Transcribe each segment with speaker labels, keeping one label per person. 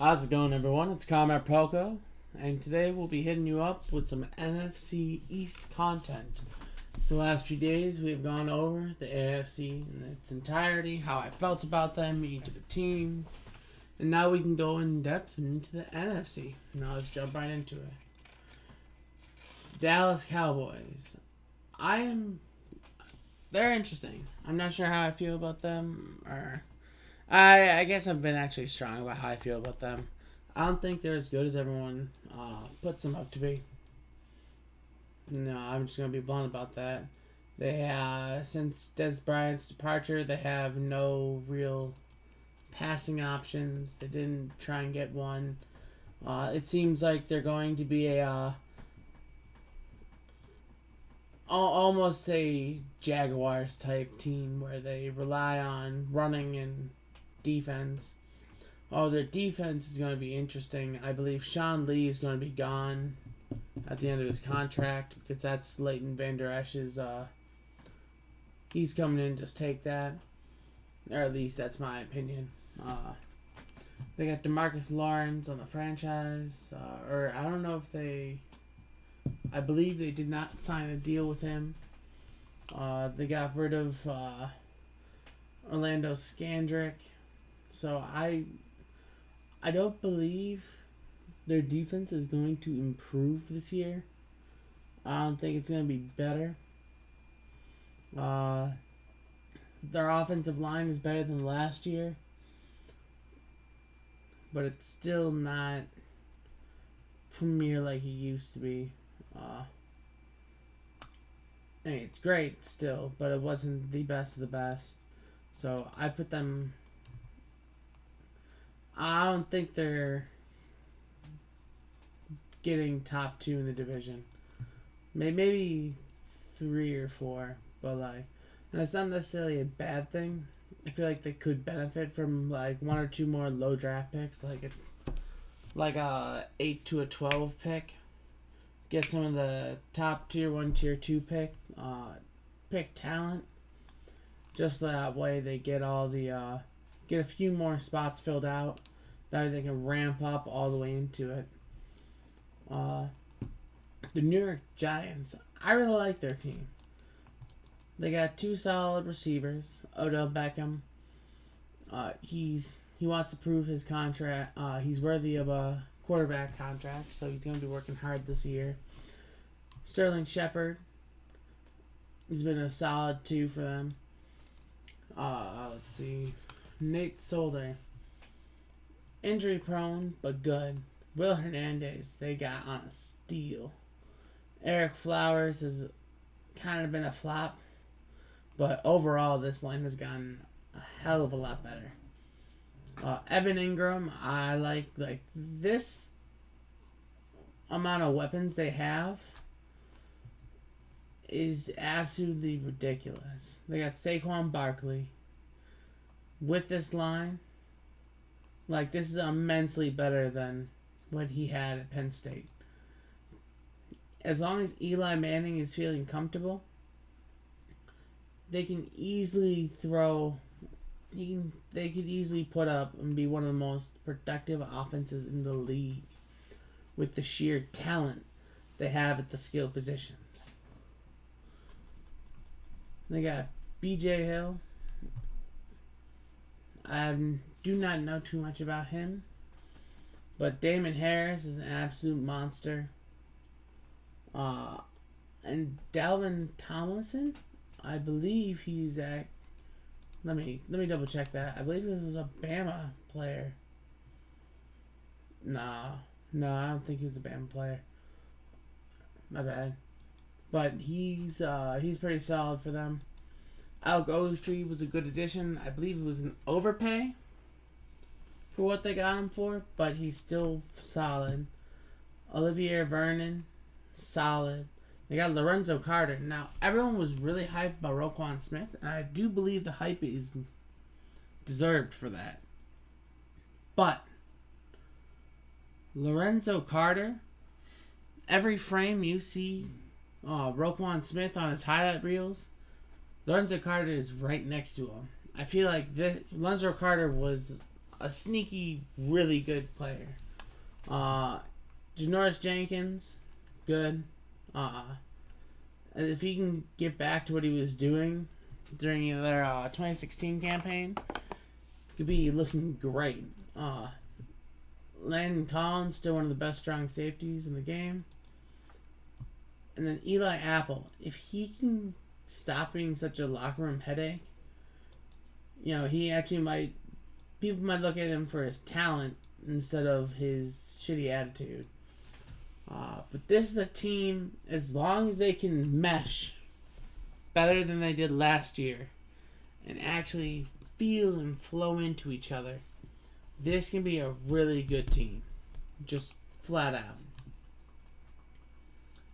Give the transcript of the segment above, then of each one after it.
Speaker 1: How's it going, everyone? It's Comrade Polko, and today we'll be hitting you up with some NFC East content. The last few days, we've gone over the AFC in its entirety, how I felt about them, each of the teams, and now we can go in depth into the NFC. Now let's jump right into it. Dallas Cowboys. They're interesting. I'm not sure how I feel about them, or I guess I've been actually strong about how I feel about them. I don't think they're as good as everyone puts them up to be. No, I'm just going to be blunt about that. Since Des Bryant's departure, they have no real passing options. They didn't try and get one. It seems like they're going to be almost a Jaguars type team where they rely on running and defense. Their defense is going to be interesting. I believe Sean Lee is going to be gone at the end of his contract because that's Leighton Vander Esch's. He's coming in, just take that. Or at least that's my opinion. They got DeMarcus Lawrence on the franchise. Or I don't know if I believe they did not sign a deal with him. They got rid of Orlando Scandrick. So I don't believe their defense is going to improve this year. I don't think it's going to be better. Their offensive line is better than last year, but it's still not premier like it used to be. It's great still, but it wasn't the best of the best. So I put them. I don't think they're getting top 2 in the division. Maybe 3 or 4, but and it's not necessarily a bad thing. I feel like they could benefit from 1 or 2 more low draft picks, like a 8 to a 12 pick. Get some of the top tier 1, tier 2 pick talent. Just that way they get all the get a few more spots filled out. That way they can ramp up all the way into it. The New York Giants. I really like their team. They got 2 solid receivers. Odell Beckham. He wants to prove his contract. He's worthy of a quarterback contract, so he's going to be working hard this year. Sterling Shepard. He's been a solid 2 for them. Let's see. Nate Solder. Injury prone, but good. Will Hernandez, they got on a steal. Eric Flowers has kind of been a flop, but overall this line has gotten a hell of a lot better. Evan Ingram, I like this amount of weapons they have is absolutely ridiculous. They got Saquon Barkley. With this line, this is immensely better than what he had at Penn State. As long as Eli Manning is feeling comfortable, they can easily throw. They could easily put up and be one of the most productive offenses in the league with the sheer talent they have at the skill positions. They got B.J. Hill. I do not know too much about him, but Damon Harris is an absolute monster. And Dalvin Tomlinson, I believe he's at. Let me double check that. I believe this was a Bama player. No, I don't think he was a Bama player. My bad. But he's pretty solid for them. Alec Ogletree was a good addition. I believe it was an overpay for what they got him for, but he's still solid. Olivier Vernon, solid. They got Lorenzo Carter. Now, everyone was really hyped about Roquan Smith, and I do believe the hype is deserved for that. But Lorenzo Carter, every frame you see Roquan Smith on his highlight reels, Lorenzo Carter is right next to him. I feel like Lorenzo Carter was a sneaky, really good player. Janoris Jenkins, good. And if he can get back to what he was doing during their 2016 campaign, could be looking great. Landon Collins, still one of the best strong safeties in the game. And then Eli Apple, if he can stop being such a locker room headache, he actually might. People might look at him for his talent instead of his shitty attitude. But this is a team, as long as they can mesh better than they did last year and actually feel and flow into each other, this can be a really good team. Just flat out.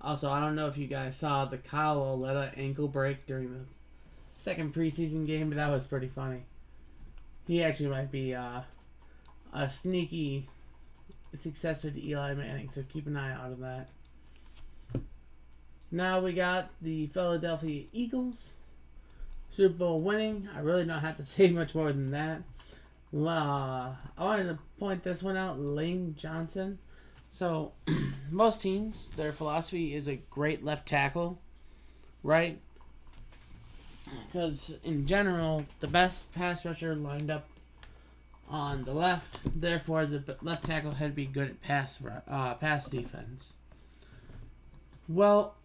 Speaker 1: Also, I don't know if you guys saw the Kyle Oleta ankle break during the second preseason game, but that was pretty funny. He actually might be a sneaky successor to Eli Manning, so keep an eye out on that. Now we got the Philadelphia Eagles, Super Bowl winning. I really don't have to say much more than that. I wanted to point this one out, Lane Johnson. So, most teams, their philosophy is a great left tackle, right? Because, in general, the best pass rusher lined up on the left. Therefore, the left tackle had to be good at pass defense. Well,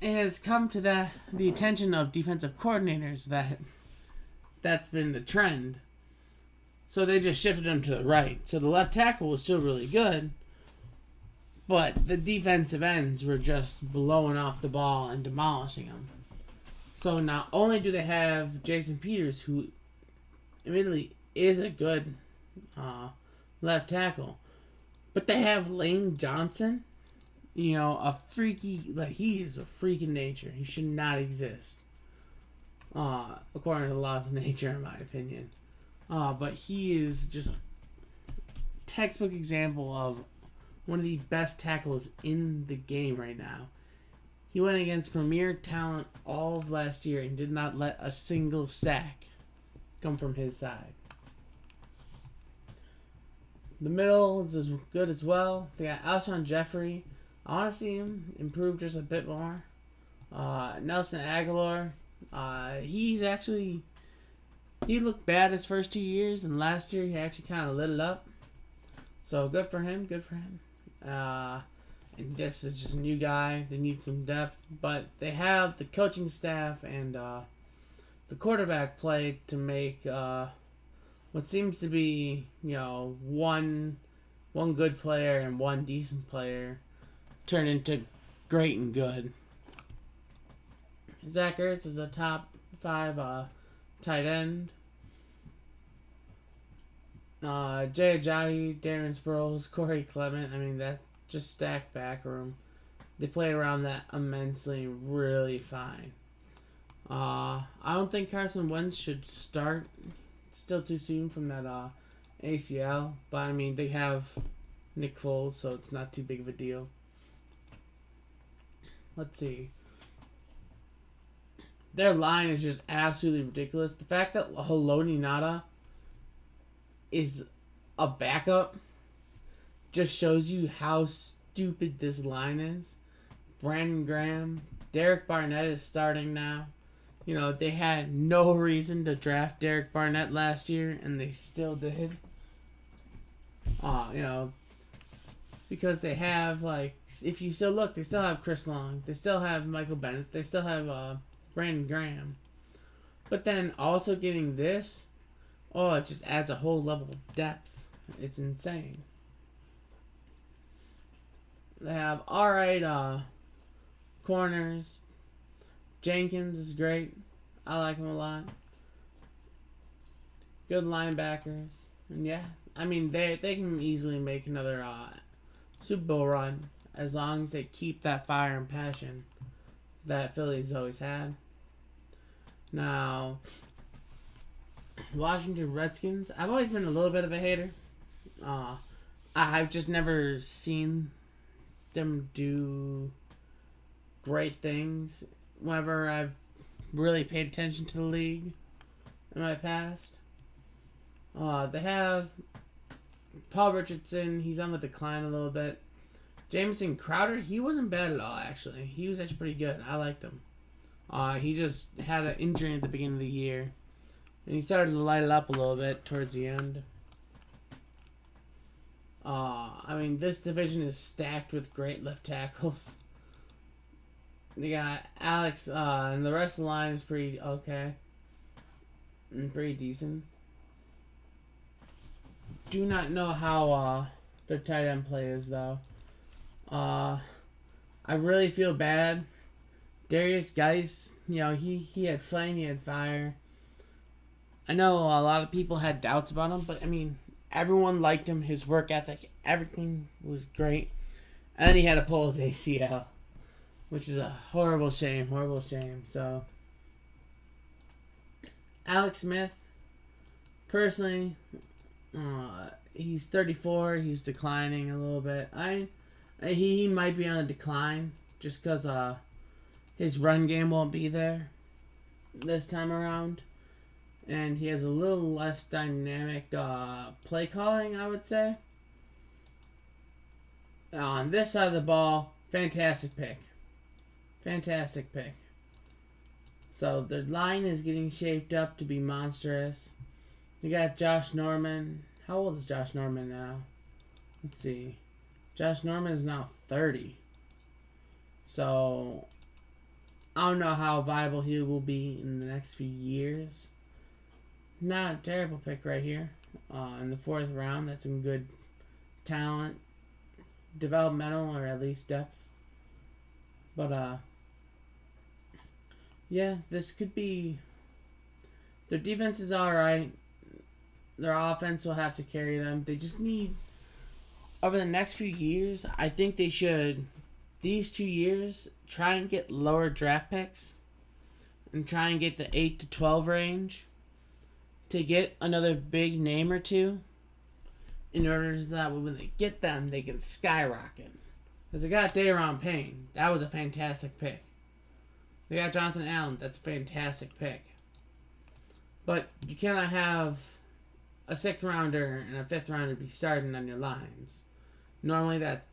Speaker 1: it has come to the attention of defensive coordinators that's been the trend. So they just shifted him to the right. So the left tackle was still really good, but the defensive ends were just blowing off the ball and demolishing them. So not only do they have Jason Peters, who admittedly is a good left tackle, but they have Lane Johnson, a freaky, he is a freak in nature. He should not exist, according to the laws of nature, in my opinion. But he is just a textbook example of one of the best tackles in the game right now. He went against premier talent all of last year and did not let a single sack come from his side. The middle is as good as well. They got Alshon Jeffrey. I want to see him improve just a bit more. Nelson Aguilar. He looked bad his first 2 years, and last year he actually kind of lit it up. So good for him. And this is just a new guy. They need some depth, but they have the coaching staff and the quarterback play to make what seems to be one good player and one decent player turn into great and good. Zach Ertz is a top 5 tight end. Jay Ajayi, Darren Sproles, Corey Clement. I mean, that just stacked back room. They play around that immensely, really fine. I don't think Carson Wentz should start. It's still too soon from that ACL. But, I mean, they have Nick Foles, so it's not too big of a deal. Let's see. Their line is just absolutely ridiculous. The fact that Haloti Ngata is a backup just shows you how stupid this line is. Brandon Graham, Derek Barnett is starting now. They had no reason to draft Derek Barnett last year, and they still did. Because they have, if you still look, they still have Chris Long. They still have Michael Bennett. They still have Brandon Graham. But then also getting this, it just adds a whole level of depth. It's insane. They have alright corners. Jenkins is great. I like him a lot. Good linebackers. And yeah, I mean, they can easily make another Super Bowl run as long as they keep that fire and passion that Philly's always had. Now, Washington Redskins. I've always been a little bit of a hater. I've just never seen them do great things whenever I've really paid attention to the league in my past. They have Paul Richardson. He's on the decline a little bit. Jamison Crowder, he wasn't bad at all, actually. He was actually pretty good. I liked him. He just had an injury at the beginning of the year. And he started to light it up a little bit towards the end. I mean, this division is stacked with great left tackles. They got Alex, and the rest of the line is pretty okay. And pretty decent. Do not know how their tight end play is, though. I really feel bad. Darius Geis, he had flame, he had fire. I know a lot of people had doubts about him, but I mean, everyone liked him. His work ethic, everything was great. And then he had to pull his ACL, which is a horrible shame, So, Alex Smith, personally, he's 34. He's declining a little bit. He might be on a decline just because his run game won't be there this time around. And he has a little less dynamic play calling, I would say. On this side of the ball, fantastic pick. So their line is getting shaped up to be monstrous. You got Josh Norman. How old is Josh Norman now? Let's see. Josh Norman is now 30. So I don't know how viable he will be in the next few years. Not a terrible pick right here. In the 4th round, that's some good talent. Developmental, or at least depth. But, yeah, this could be... Their defense is alright. Their offense will have to carry them. They just need... Over the next few years, I think they should... These 2 years, try and get lower draft picks. And try and get the 8 to 12 range. To get another big name or two, in order that when they get them, they can skyrocket. Because they got Daron Payne. That was a fantastic pick. They got Jonathan Allen. That's a fantastic pick. But you cannot have a 6th rounder and a 5th rounder be starting on your lines. Normally that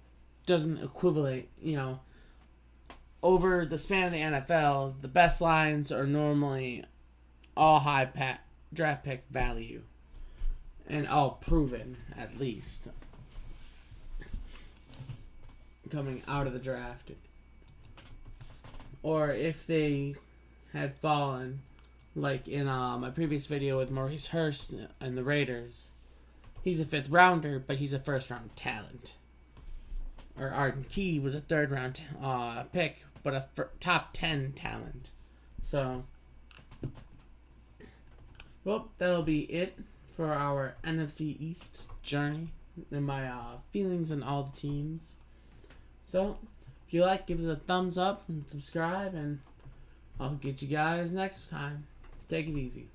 Speaker 1: doesn't equivalent, over the span of the NFL, the best lines are normally all high draft pick value. And all proven, at least. Coming out of the draft. Or if they had fallen, like in my previous video with Maurice Hurst and the Raiders, he's a 5th rounder, but he's a 1st round talent. Or Arden Key was a 3rd round pick, but a top 10 talent. So, well, that'll be it for our NFC East journey and my feelings on all the teams. So, if you like, give us a thumbs up and subscribe, and I'll get you guys next time. Take it easy.